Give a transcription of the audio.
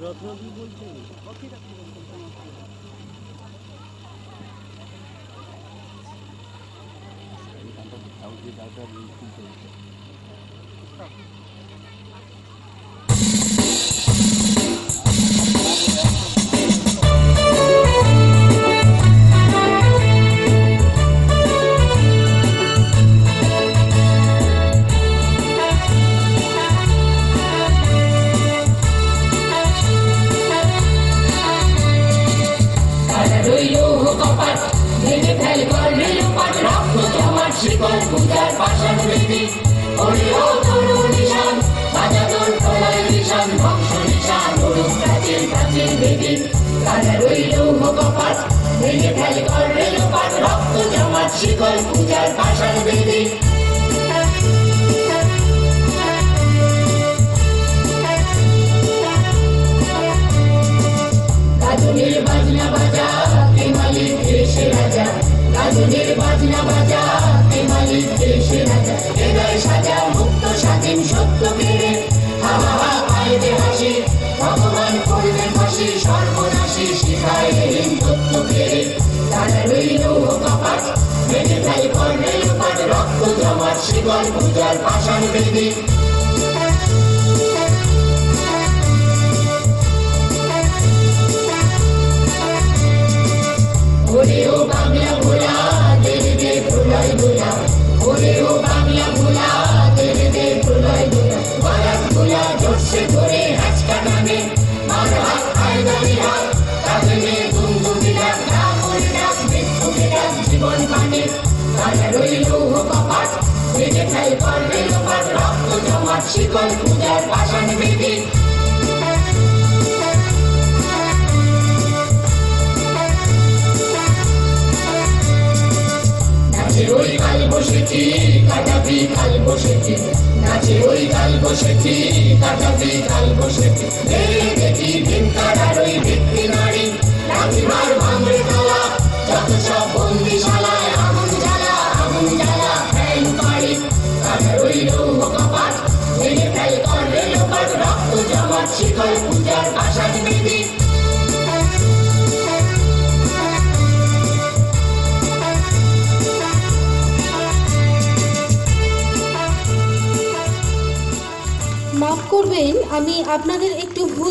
রত্নদ্বীপ বলছেন? শিকল পূজার পাষাণ বেদি ওরে ও তরুণ নিশান বাজা তোর প্রলয় নিশান ধ্বংস নিশান উড়ুক প্রাচীন প্রাচীন বেদি কাটা রইল কপাট ভেঙে ফেল কর রেলপাট রক্ত জমাট শিকল পূজার পাষাণ বেদি গাজনের বাজনা বাজা কে মালিক দেশে রাজা গাজনের বাজনা বাজা কে মালিক দেশে রাজা হৃদয় সাজা মুক্ত স্বাধীন সত্য কেড়ে হা হা হা পাইবে হাসি ভগবান করবে ফাঁসি সর্বনাশী শিখায় তত্ত্ব কেড়ে তারা রইল কপাট ভেঙে ফেল কর রেলপাট রক্ত জমাট শিকল পূজার পাষাণ বেদি ওরে ও বাংলা ভোলা দেবে দে প্রলয় দোলা ওরে ও বাংলা ভোলা দেবে দে প্রলয় দোলা বারাক ভোলা জোরসে ধরে হাঁচকা টানে মার হাত আয়দারি হাত কাঁদে বন্ধু বিরাট না করে ডাক মৃত্যু বিরাট জীবন পানে তারা রইল কপাট ভেঙে ফেল কর রেলপাট রক্ত জমাট শিকল পূজার পাষাণ বেদি নাচে ওই কাল বসেছি কাটাবি কাল বসেছি নাচে ওই কাল বসেছি কাটাবি কাল বসেছি দেখি ভিনকার ওই ভিত্তি নারী লাঠিমার ভাঙড়ে তালা যত সব বন্দিশালায় আগুন জ্বালা ফ্যান পাড়ি কাটা রইল কপাট ভেঙে ফেল কর রেলপাট রক্ত জমাট শিকল পূজার পাষাণ বেদি মাফ করবেন, আমি আপনাদের একটু ভুল